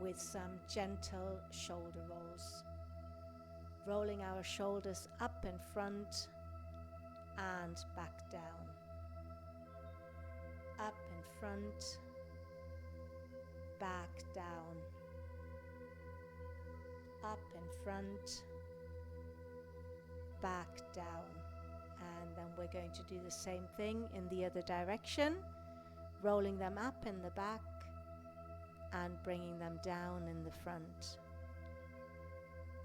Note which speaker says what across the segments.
Speaker 1: with some gentle shoulder rolls. Rolling our shoulders up in front and back down. Up in front, back down. Up in front, back down. And then we're going to do the same thing in the other direction, rolling them up in the back and bringing them down in the front.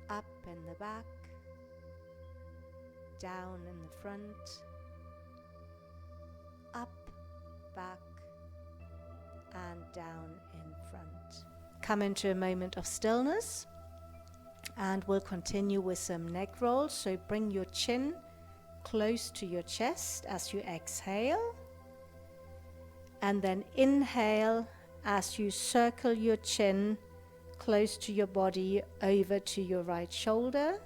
Speaker 1: Up in the back, down in the front, up, back, and down in front. Come into a moment of stillness, and we'll continue with some neck rolls. So bring your chin close to your chest as you exhale, and then inhale as you circle your chin close to your body over to your right shoulder.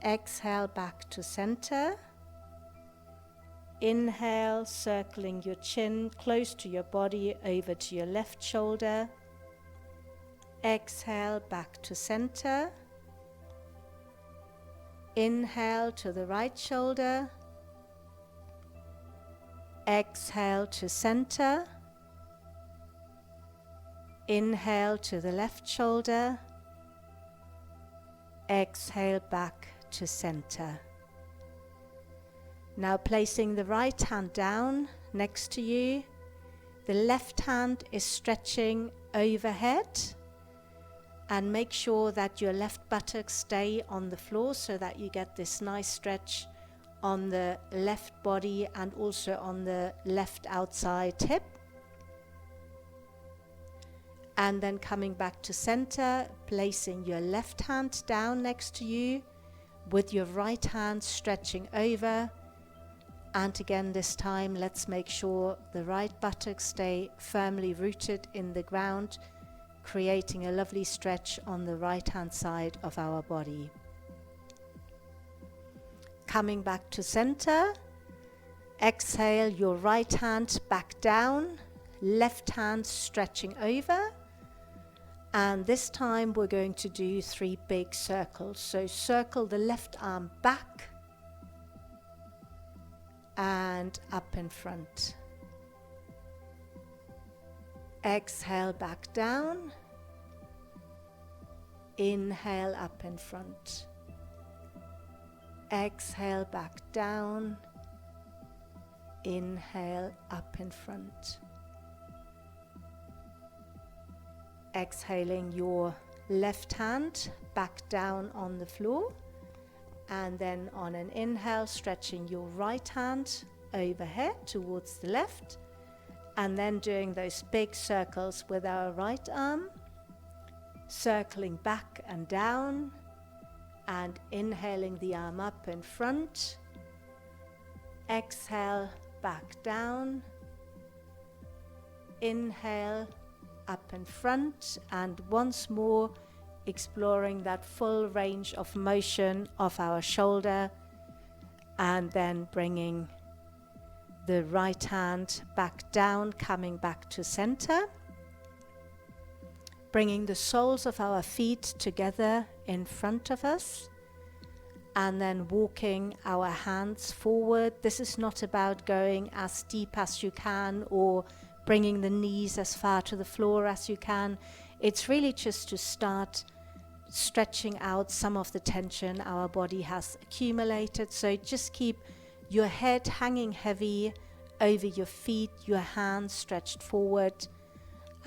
Speaker 1: Exhale back to center. Inhale, circling your chin close to your body over to your left shoulder. Exhale back to center. Inhale to the right shoulder. Exhale to center. Inhale to the left shoulder. Exhale back to center. Now placing the right hand down next to you. The left hand is stretching overhead. And make sure that your left buttocks stay on the floor so that you get this nice stretch on the left body and also on the left outside hip. And then coming back to center, placing your left hand down next to you with your right hand stretching over. And again this time, let's make sure the right buttocks stay firmly rooted in the ground, creating a lovely stretch on the right hand side of our body. Coming back to center, exhale your right hand back down, left hand stretching over. And this time we're going to do 3 big circles. So circle the left arm back and up in front. Exhale back down. Inhale up in front. Exhale back down. Inhale up in front. Exhaling your left hand back down on the floor, and then on an inhale stretching your right hand overhead towards the left, and then doing those big circles with our right arm, circling back and down, and inhaling the arm up in front. Exhale back down. Inhale up in front, and once more exploring that full range of motion of our shoulder, and then bringing the right hand back down, coming back to center, bringing the soles of our feet together in front of us, and then walking our hands forward. This is not about going as deep as you can or bringing the knees as far to the floor as you can. It's really just to start stretching out some of the tension our body has accumulated. So just keep your head hanging heavy over your feet, your hands stretched forward,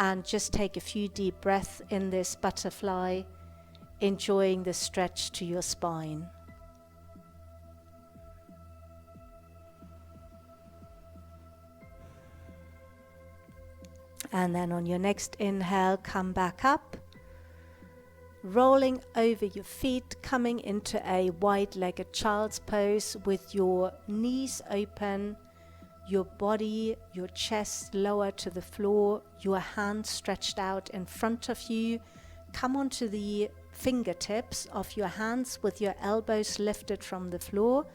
Speaker 1: and just take a few deep breaths in this butterfly, enjoying the stretch to your spine. And then on your next inhale, come back up, rolling over your feet, coming into a wide-legged child's pose with your knees open, your body, your chest lower to the floor, your hands stretched out in front of you. Come onto the fingertips of your hands with your elbows lifted from the floor,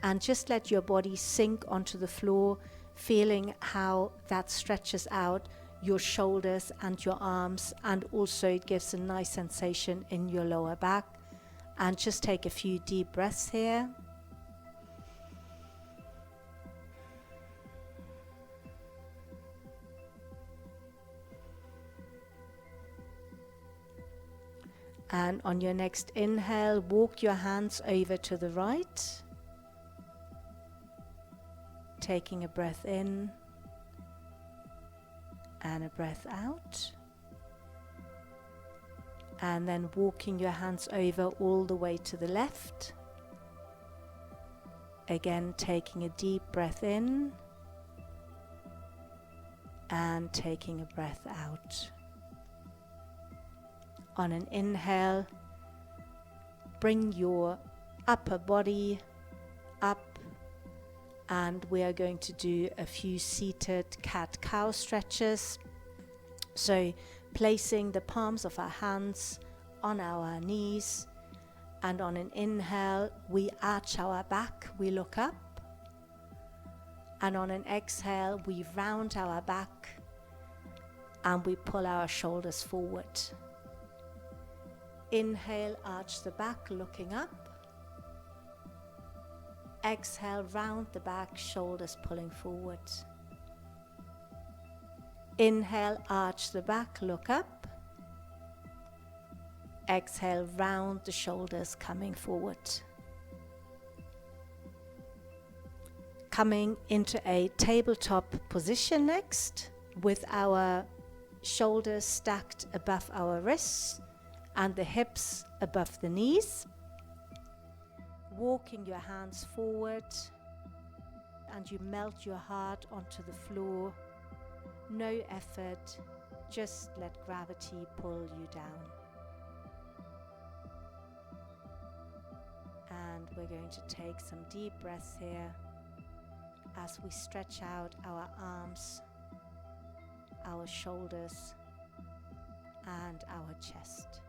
Speaker 1: and just let your body sink onto the floor, feeling how that stretches out your shoulders and your arms, and also it gives a nice sensation in your lower back. And just take a few deep breaths here. And on your next inhale, walk your hands over to the right, taking a breath in and a breath out, and then walking your hands over all the way to the left, again taking a deep breath in and taking a breath out. On an inhale, bring your upper body up, and we are going to do a few seated cat-cow stretches. So placing the palms of our hands on our knees, and on an inhale, we arch our back, we look up, and on an exhale, we round our back and we pull our shoulders forward. Inhale, arch the back, looking up. Exhale, round the back, shoulders pulling forward. Inhale, arch the back, look up. Exhale, round the shoulders, coming forward. Coming into a tabletop position next, with our shoulders stacked above our wrists and the hips above the knees. Walking your hands forward, and you melt your heart onto the floor. No effort, just let gravity pull you down. And we're going to take some deep breaths here as we stretch out our arms, our shoulders, and our chest.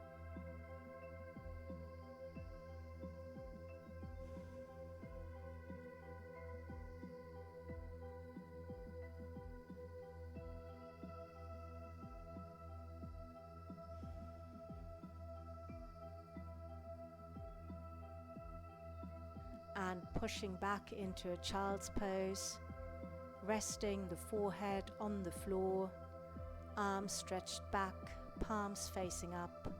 Speaker 1: And pushing back into a child's pose, resting the forehead on the floor, arms stretched back, palms facing up,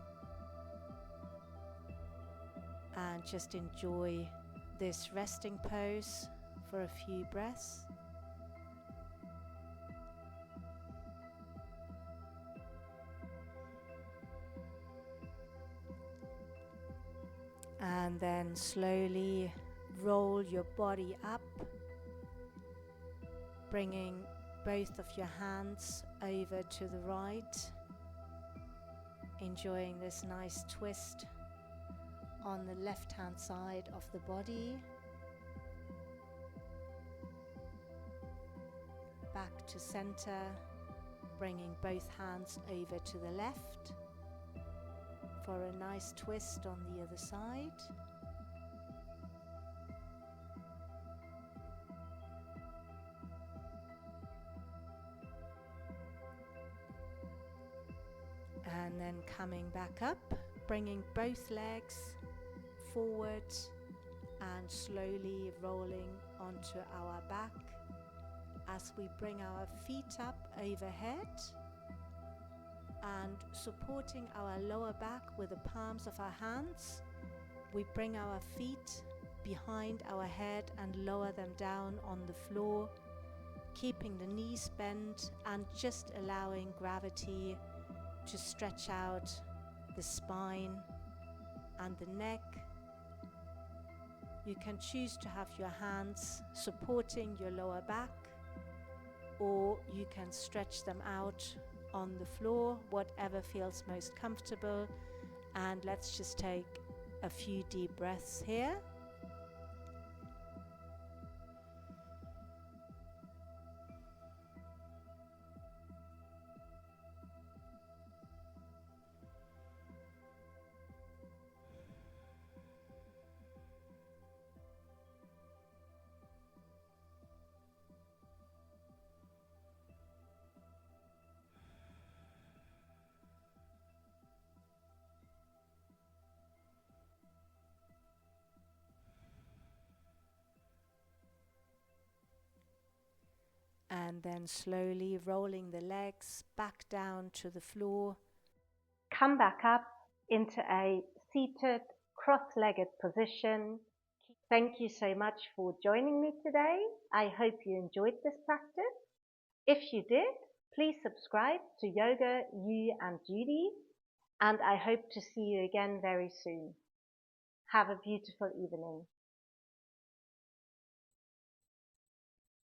Speaker 1: and just enjoy this resting pose for a few breaths. And then slowly roll your body up, bringing both of your hands over to the right, enjoying this nice twist on the left hand side of the body. Back to center, bringing both hands over to the left for a nice twist on the other side. And then coming back up, bringing both legs forward and slowly rolling onto our back as we bring our feet up overhead and supporting our lower back with the palms of our hands. We bring our feet behind our head and lower them down on the floor, keeping the knees bent and just allowing gravity to stretch out the spine and the neck. You can choose to have your hands supporting your lower back, or you can stretch them out on the floor, whatever feels most comfortable. And let's just take a few deep breaths here. And then slowly rolling the legs back down to the floor.
Speaker 2: Come back up into a seated, cross-legged position. Thank you so much for joining me today. I hope you enjoyed this practice. If you did, please subscribe to Yoga, You and Judy, and I hope to see you again very soon. Have a beautiful evening.